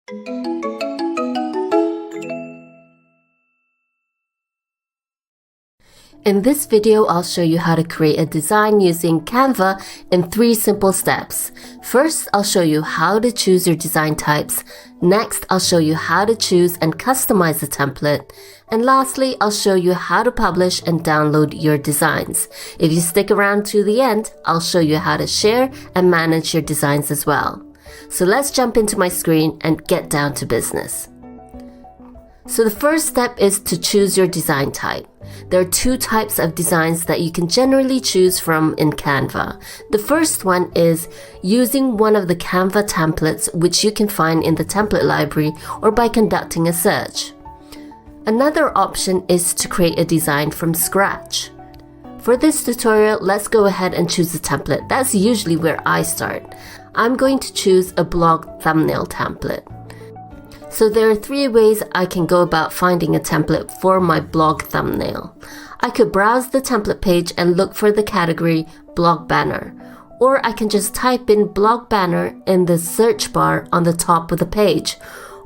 In this video, I'll show you how to create a design using Canva in 3 simple steps. First, I'll show you how to choose your design types. Next, I'll show you how to choose and customize the template. And lastly, I'll show you how to publish and download your designs. If you stick around to the end, I'll show you how to share and manage your designs as well. So let's jump into my screen and get down to business. So the first step is to choose your design type. There are 2 types of designs that you can generally choose from in Canva. The first one is using one of the Canva templates, which you can find in the template library or by conducting a search. Another option is to create a design from scratch. For this tutorial, let's go ahead and choose a template. That's usually where I start. I'm going to choose a blog thumbnail template. So there are 3 ways I can go about finding a template for my blog thumbnail. I could browse the template page and look for the category blog banner, or I can just type in blog banner in the search bar on the top of the page.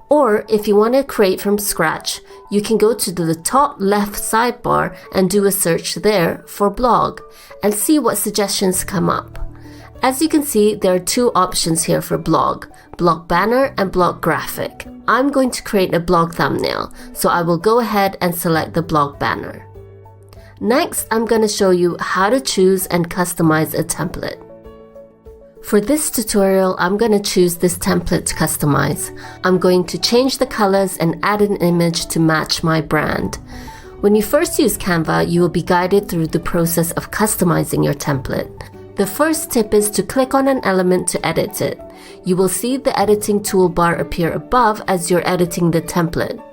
Or if you want to create from scratch, you can go to the top left sidebar and do a search there for blog and see what suggestions come up. As you can see, there are 2 options here for blog banner and blog graphic. I'm going to create a blog thumbnail, so I will go ahead and select the blog banner. Next, I'm going to show you how to choose and customize a template. For this tutorial, I'm going to choose this template to customize. I'm going to change the colors and add an image to match my brand. When you first use Canva, you will be guided through the process of customizing your template. The first tip is to click on an element to edit it. You will see the editing toolbar appear above as you're editing the template.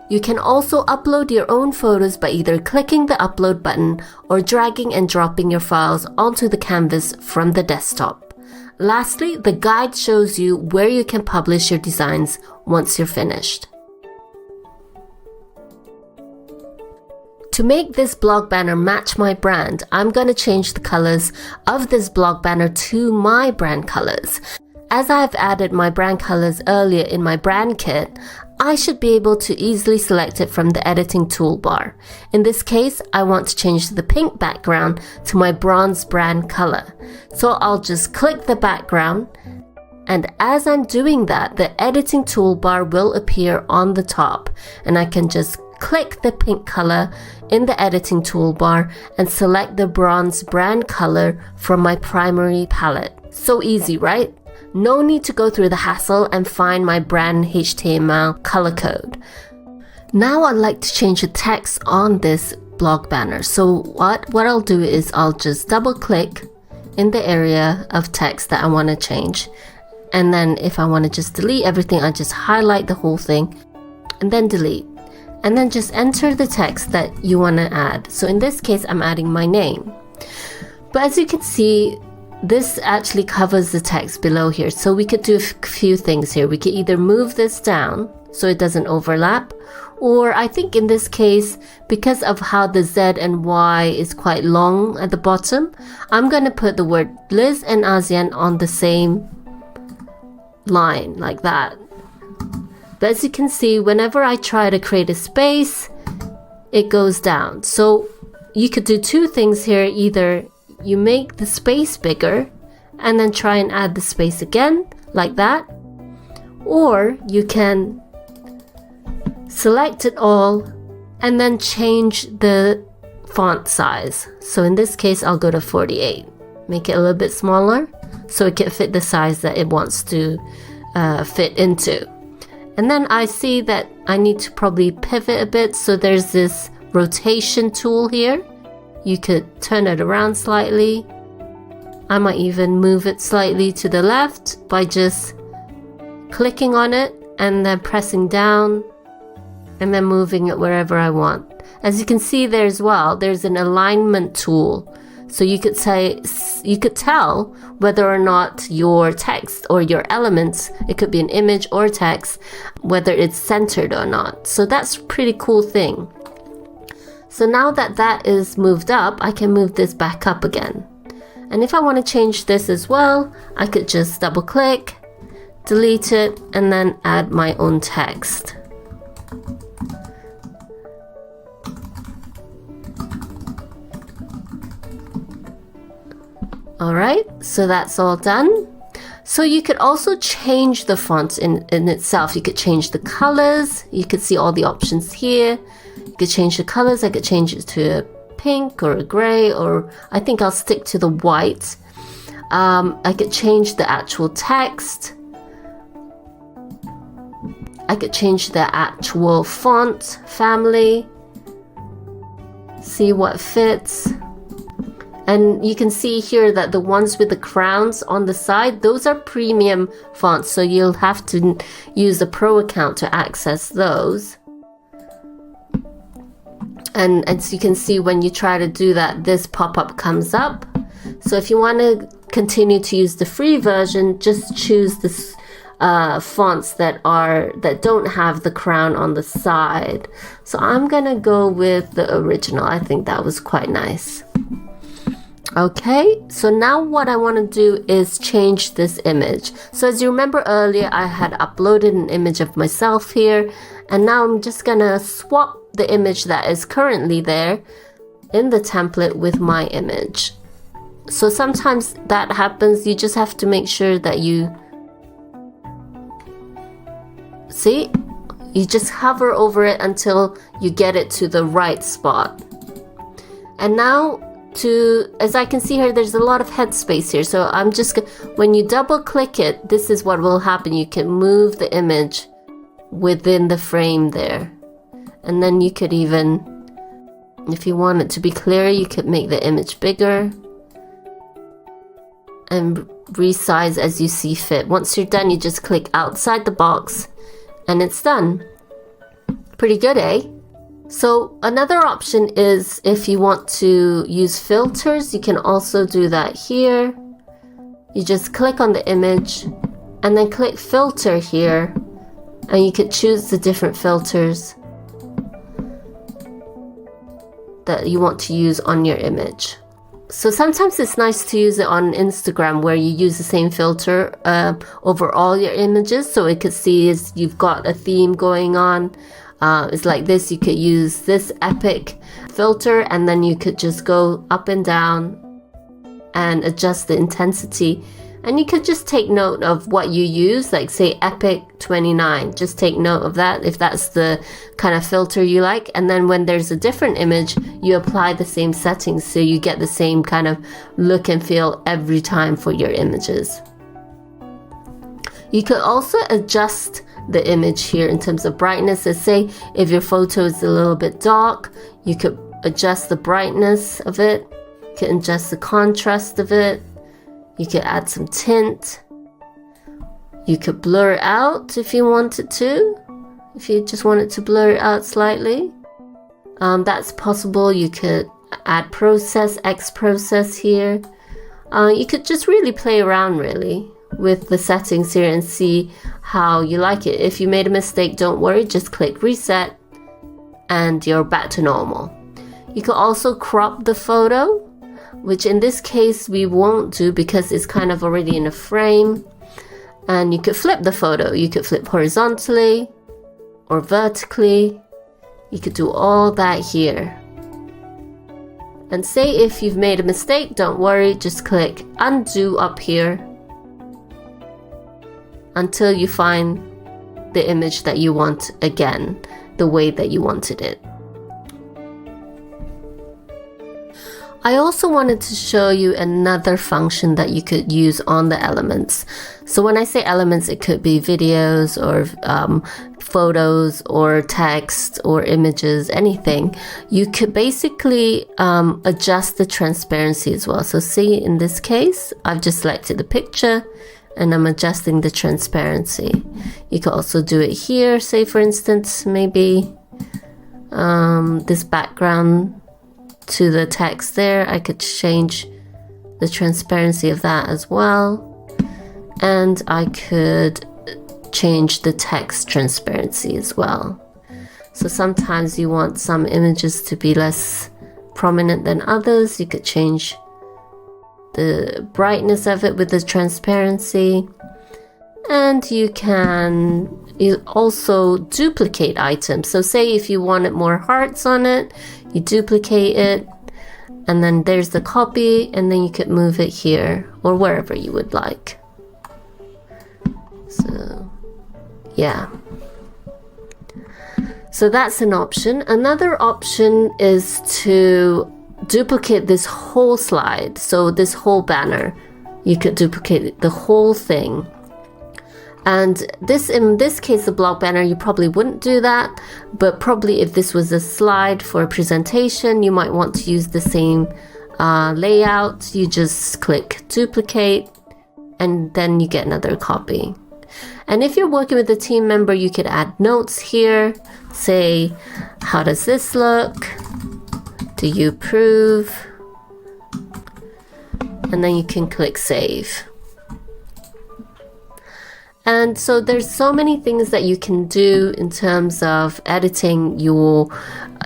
You can also upload your own photos by either clicking the upload button or dragging and dropping your files onto the canvas from the desktop. Lastly, the guide shows you where you can publish your designs once you're finished. To make this blog banner match my brand, I'm going to change the colors of this blog banner to my brand colors. As I've added my brand colors earlier in my brand kit, I should be able to easily select it from the editing toolbar. In this case, I want to change the pink background to my bronze brand color. So I'll just click the background, and as I'm doing that, the editing toolbar will appear on the top, and I can just click the pink color in the editing toolbar and select the bronze brand color from my primary palette. So easy, right? No need to go through the hassle and find my brand HTML color code. Now I'd like to change the text on this blog banner. So what I'll do is I'll just double click in the area of text that I want to change. And then if I want to just delete everything, I just highlight the whole thing and then delete. And then just enter the text that you want to add. So in this case, I'm adding my name. But as you can see, this actually covers the text below here. So we could do a few things here. We could either move this down so it doesn't overlap, or I think in this case, because of how the Z and Y is quite long at the bottom, I'm going to put the word Liz and ASEAN on the same line like that. But as you can see, whenever I try to create a space, it goes down. So you could do 2 things here. Either you make the space bigger and then try and add the space again like that, or you can select it all and then change the font size. So in this case, I'll go to 48, make it a little bit smaller so it can fit the size that it wants to fit into. And then I see that I need to probably pivot a bit. So there's this rotation tool here. You could turn it around slightly. I might even move it slightly to the left by just clicking on it and then pressing down and then moving it wherever I want. As you can see there as well, there's an alignment tool. So you could tell whether or not your text or your elements, it could be an image or text, whether it's centered or not. So that's a pretty cool thing. So now that that is moved up, I can move this back up again. And if I want to change this as well, I could just double click, delete it, and then add my own text. Alright, so that's all done. So you could also change the font in itself. You could change the colors. You could see all the options here. You could change the colors. I could change it to a pink or a gray, or I think I'll stick to the white. I could change the actual text. I could change the actual font family. See what fits. And you can see here that the ones with the crowns on the side, those are premium fonts, so you'll have to use a pro account to access those. And as you can see, when you try to do that, this pop-up comes up. So if you want to continue to use the free version, just choose this fonts that don't have the crown on the side. So I'm gonna go with the original. I think that was quite nice. Okay, so now what I want to do is change this image. So as you remember earlier, I had uploaded an image of myself here, and now I'm just gonna swap the image that is currently there in the template with my image. So sometimes that happens. You just have to make sure that you see, you just hover over it until you get it to the right spot. And now, as I can see here, there's a lot of headspace here. So I'm just, when you double click it, this is what will happen. You can move the image within the frame there. And then you could even, if you want it to be clearer, you could make the image bigger and resize as you see fit. Once you're done, you just click outside the box and it's done. Pretty good, eh? So another option is if you want to use filters, you can also do that here. You just click on the image and then click filter here, and you could choose the different filters that you want to use on your image. So sometimes it's nice to use it on Instagram, where you use the same filter over all your images, so it could see as you've got a theme going on. It's like this. You could use this epic filter, and then you could just go up and down and adjust the intensity, and you could just take note of what you use, like say epic 29. Just take note of that if that's the kind of filter you like, and then when there's a different image, you apply the same settings so you get the same kind of look and feel every time for your images. You could also adjust the image here in terms of brightness. Let's say if your photo is a little bit dark, you could adjust the brightness of it. You can adjust the contrast of it. You could add some tint. You could blur it out if you wanted to. If you just wanted to blur it out slightly, that's possible. You could add process, X process here. You could just really play around really with the settings here and see how you like it. If you made a mistake, don't worry, just click reset and you're back to normal. You can also crop the photo, which in this case we won't do because it's kind of already in a frame. And you could flip the photo. You could flip horizontally or vertically. You could do all that here. And say if you've made a mistake, don't worry, just click undo up here until you find the image that you want again, the way that you wanted it. I also wanted to show you another function that you could use on the elements. So when I say elements, it could be videos or photos or text or images, anything. You could basically adjust the transparency as well. So see, in this case, I've just selected the picture and I'm adjusting the transparency. You could also do it here. Say for instance, maybe this background to the text there, I could change the transparency of that as well. And I could change the text transparency as well. So sometimes you want some images to be less prominent than others. You could change the brightness of it with the transparency. And you can also duplicate items. So say if you wanted more hearts on it, you duplicate it, and then there's the copy, and then you could move it here or wherever you would like. So yeah, so that's an option. Another option is to duplicate this whole slide. So this whole banner, you could duplicate the whole thing. And in this case, the blog banner, you probably wouldn't do that, but probably if this was a slide for a presentation, you might want to use the same layout. You just click duplicate, and then you get another copy. And if you're working with a team member, you could add notes here. Say, how does this look? Do you approve? And then you can click save. And so there's so many things that you can do in terms of editing your,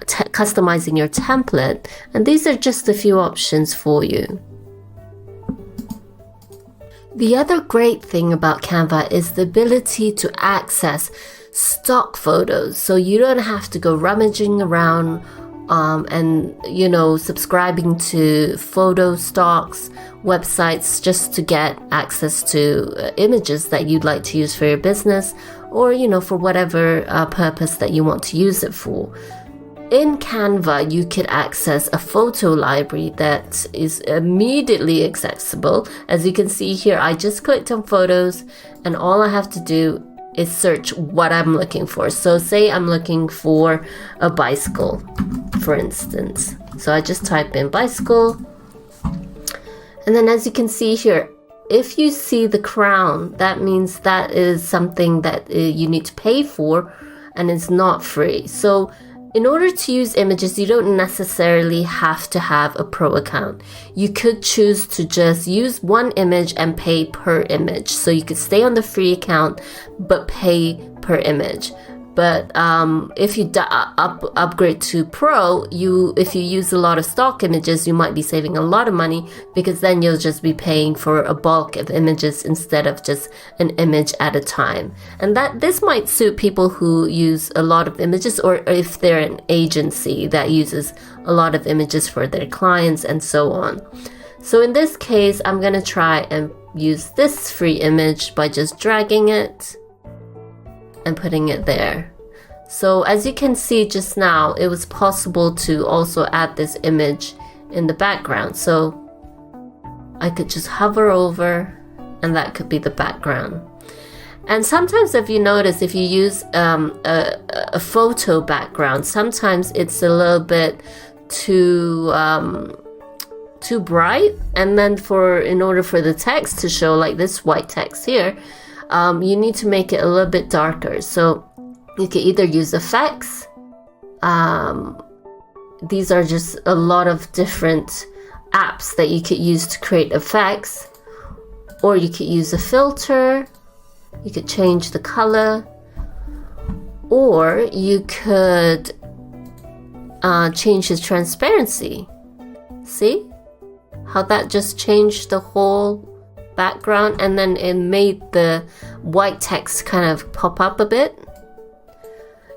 customizing your template. And these are just a few options for you. The other great thing about Canva is the ability to access stock photos. So you don't have to go rummaging around and, subscribing to photo stocks websites just to get access to images that you'd like to use for your business, or, for whatever purpose that you want to use it for. In Canva, you could access a photo library that is immediately accessible. As you can see here, I just clicked on photos, and all I have to do is search what I'm looking for. So say I'm looking for a bicycle, for instance. So I just type in bicycle. And then as you can see here, if you see the crown, that means that is something that you need to pay for, and it's not free. So in order to use images, you don't necessarily have to have a pro account. You could choose to just use one image and pay per image. So you could stay on the free account, but pay per image. But if you upgrade to Pro, if you use a lot of stock images, you might be saving a lot of money, because then you'll just be paying for a bulk of images instead of just an image at a time. And this might suit people who use a lot of images, or if they're an agency that uses a lot of images for their clients and so on. So in this case, I'm going to try and use this free image by just dragging it and putting it there. So as you can see just now, it was possible to also add this image in the background. So I could just hover over, and that could be the background. And sometimes, if you notice, if you use a photo background, sometimes it's a little bit too bright, and then in order for the text to show, like this white text here, you need to make it a little bit darker. So you can either use effects. These are just a lot of different apps that you could use to create effects, or you could use a filter. You could change the color, or you could change the transparency. See how that just changed the whole background, and then it made the white text kind of pop up a bit.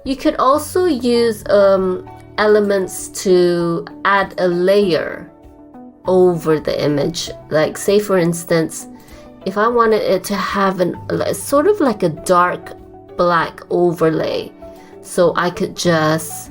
You could also use elements to add a layer over the image. Like, say for instance, if I wanted it to have sort of like a dark black overlay, so I could just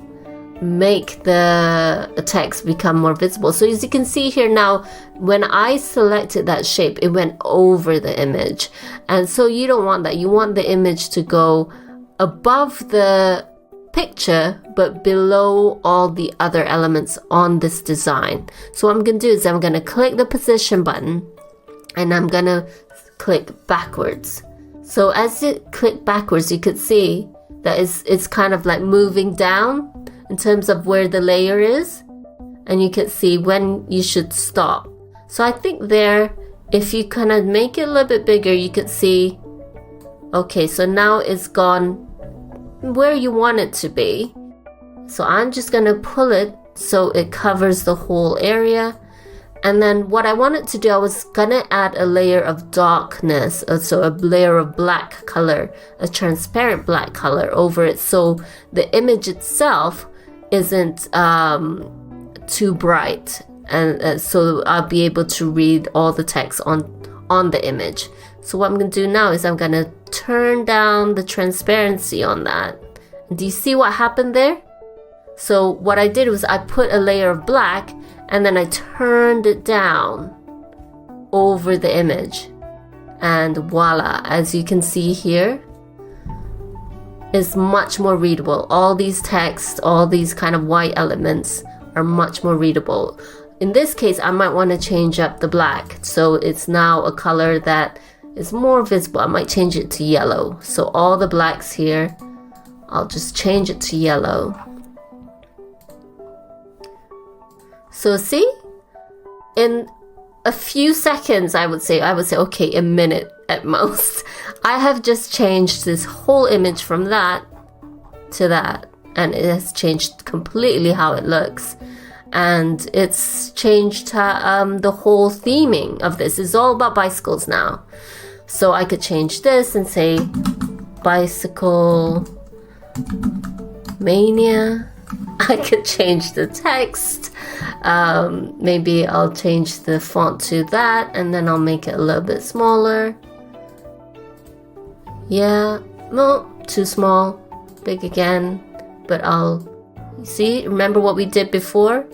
make the text become more visible. So as you can see here now, when I selected that shape, it went over the image. And so you don't want that. You want the image to go above the picture, but below all the other elements on this design. So what I'm going to do is I'm going to click the position button, and I'm going to click backwards. So as you click backwards, you could see that it's kind of like moving down in terms of where the layer is, and you can see when you should stop. So I think there, if you kind of make it a little bit bigger, you could see, okay, so now it's gone where you want it to be. So I'm just gonna pull it so it covers the whole area, And then what I wanted to do, I was gonna add a layer of darkness, so a layer of black color, a transparent black color over it, so the image itself isn't too bright, and so I'll be able to read all the text on the image. So what I'm gonna do now is I'm gonna turn down the transparency on that. Do you see what happened there? So what I did was I put a layer of black and then I turned it down over the image, and voila, as you can see here, it's much more readable. All these texts, all these kind of white elements are much more readable. In this case, I might want to change up the black, so it's now a color that is more visible. I might change it to yellow. So all the blacks here, I'll just change it to yellow. So see, in a few seconds, I would say, okay, a minute at most, I have just changed this whole image from that to that, and it has changed completely how it looks. And it's changed the whole theming of this. It's all about bicycles now. So I could change this and say bicycle mania. I could change the text. Maybe I'll change the font to that, and then I'll make it a little bit smaller. Yeah, no, too small. Big again. But I'll see, remember what we did before?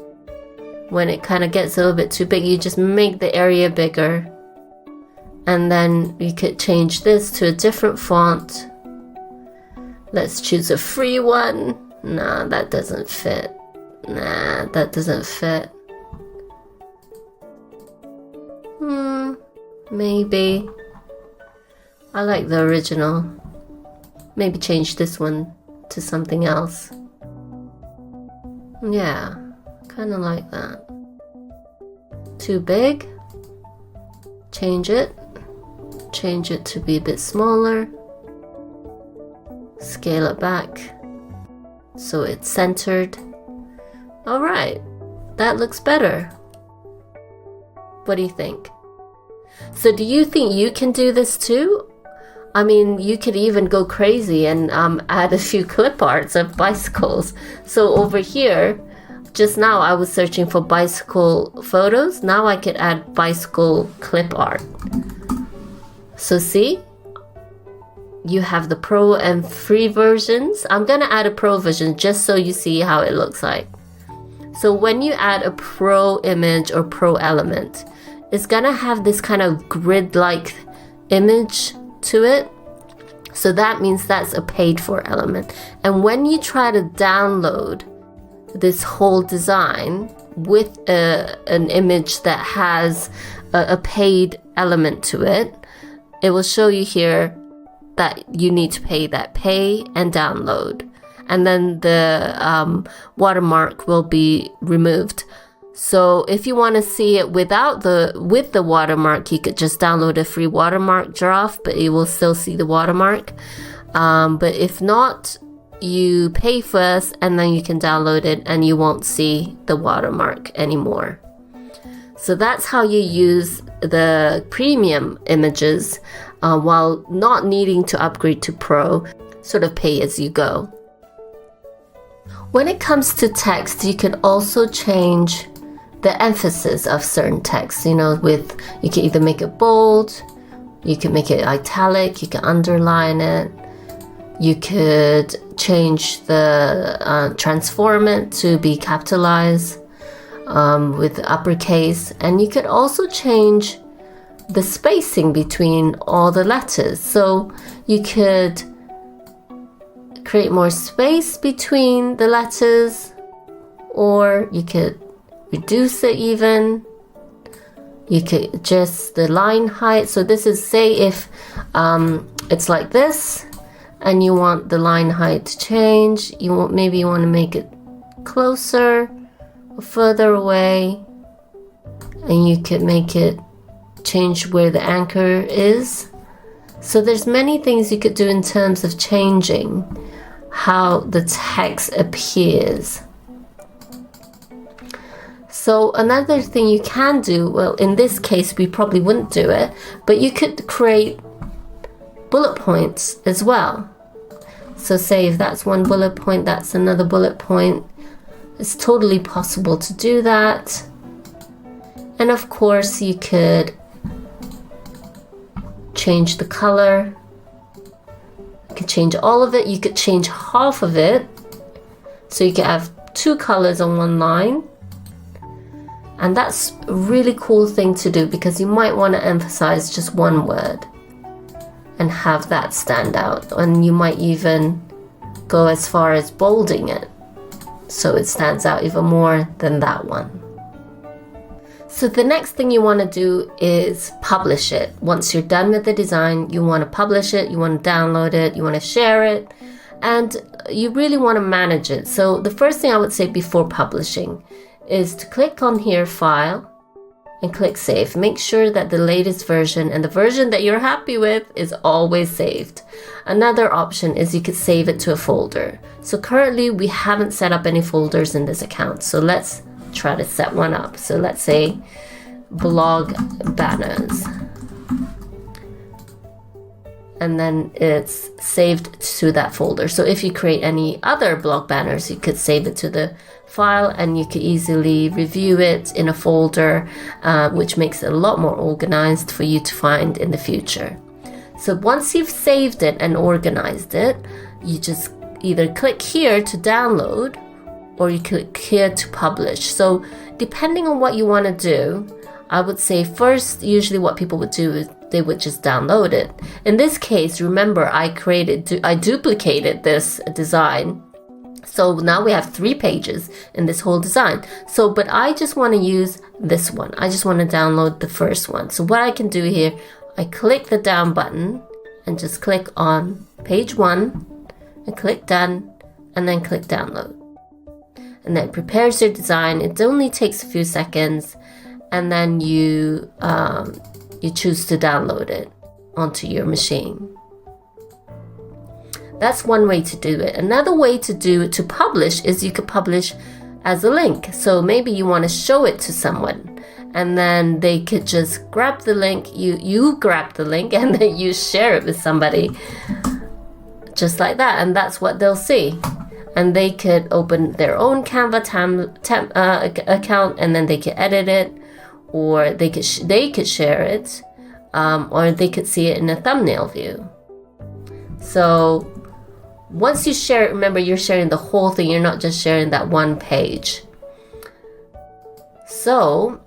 When it kind of gets a little bit too big, you just make the area bigger. And then you could change this to a different font. Let's choose a free one. Nah, that doesn't fit. Nah, that doesn't fit. Maybe. I like the original. Maybe change this one to something else. Yeah, kind of like that. Too big. Change it. Change it to be a bit smaller. Scale it back so it's centered. Alright, that looks better. What do you think? So do you think you can do this too? I mean, you could even go crazy and add a few clip arts of bicycles. So over here, just now I was searching for bicycle photos. Now I could add bicycle clip art. So see? You have the pro and free versions. I'm gonna add a pro version just so you see how it looks like. So when you add a pro image or pro element, it's gonna have this kind of grid-like image to it. So that means that's a paid for element. And when you try to download this whole design with an image that has a paid element to it, it will show you here that you need to pay that pay and download. And then the watermark will be removed. So if you want to see it with the watermark, you could just download a free watermark draft, but you will still see the watermark. But if not, you pay first and then you can download it and you won't see the watermark anymore. So that's how you use the premium images while not needing to upgrade to pro, sort of pay as you go. When it comes to text, you can also change the emphasis of certain text. You can either make it bold, you can make it italic, you can underline it, you could change the transform it to be capitalized with uppercase, and you could also change the spacing between all the letters. So you could create more space between the letters, or you could reduce it even. You could adjust the line height. So this is, say if it's like this and you want the line height to change, maybe you want to make it closer or further away, and you could make it change where the anchor is. So there's many things you could do in terms of changing how the text appears. So another thing you can do, well, in this case, we probably wouldn't do it, but you could create bullet points as well. So say if that's one bullet point, that's another bullet point. It's totally possible to do that. And of course, you could change the color. You could change all of it. You could change half of it. So you could have 2 colors on one line. And that's a really cool thing to do because you might want to emphasize just one word and have that stand out. And you might even go as far as bolding it so it stands out even more than that one. So the next thing you want to do is publish it. Once you're done with the design, you want to publish it, you want to download it, you want to share it, and you really want to manage it. So the first thing I would say before publishing is to click on here, File, and click Save. Make sure that the latest version and the version that you're happy with is always saved. Another option is you could save it to a folder. So currently we haven't set up any folders in this account. So let's try to set one up. So let's say blog banners. And then it's saved to that folder. So if you create any other blog banners, you could save it to the file and you could easily review it in a folder, which makes it a lot more organized for you to find in the future. So once you've saved it and organized it, you just either click here to download or you click here to publish. So depending on what you want to do, I would say first, usually what people would do is they would just download it. In this case, remember I duplicated this design. So now we have 3 pages in this whole design. So, but I just want to use this one. I just want to download the first one. So what I can do here, I click the down button and just click on page 1 and click done and then click download. And then it prepares your design. It only takes a few seconds and then you choose to download it onto your machine. That's one way to do it. Another way to publish is you could publish as a link. So maybe you want to show it to someone and then they could just grab the link, you grab the link and then you share it with somebody just like that, and that's what they'll see. And they could open their own Canva account and then they could edit it, or they could share it, or they could see it in a thumbnail view. So once you share it, remember you're sharing the whole thing. You're not just sharing that one page. So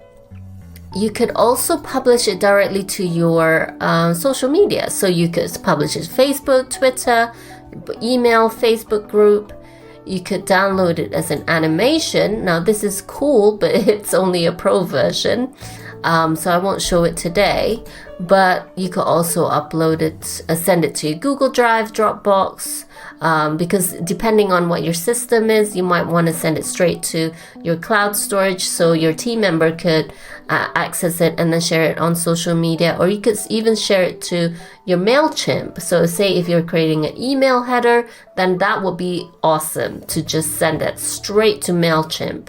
you could also publish it directly to your social media. So you could publish it Facebook, Twitter, email, Facebook group. You could download it as an animation. Now this is cool, but it's only a pro version. So I won't show it today, but you could also upload it, send it to your Google Drive, Dropbox, because depending on what your system is, you might want to send it straight to your cloud storage so your team member could access it and then share it on social media, or you could even share it to your MailChimp. So say if you're creating an email header, then that would be awesome to just send it straight to MailChimp.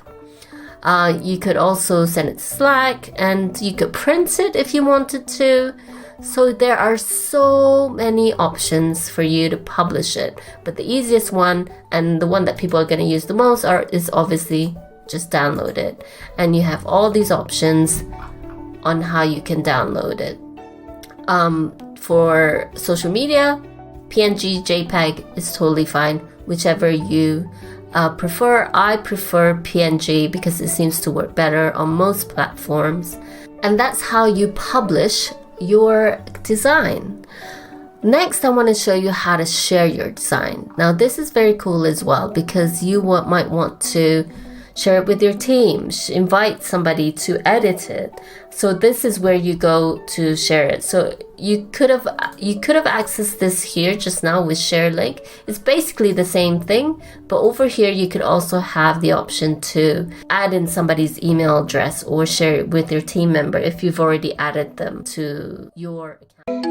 You could also send it to Slack, and you could print it if you wanted to. So there are so many options for you to publish it. But the easiest one, and the one that people are going to use the most, is obviously just download it. And you have all these options on how you can download it. For social media, PNG, JPEG is totally fine, whichever you prefer. I prefer PNG because it seems to work better on most platforms. And that's how you publish your design. Next, I want to show you how to share your design. Now, this is very cool as well because you might want to share it with your team, invite somebody to edit it. So this is where you go to share it. So you could have accessed this here just now with share link. It's basically the same thing, but over here you could also have the option to add in somebody's email address or share it with your team member if you've already added them to your account.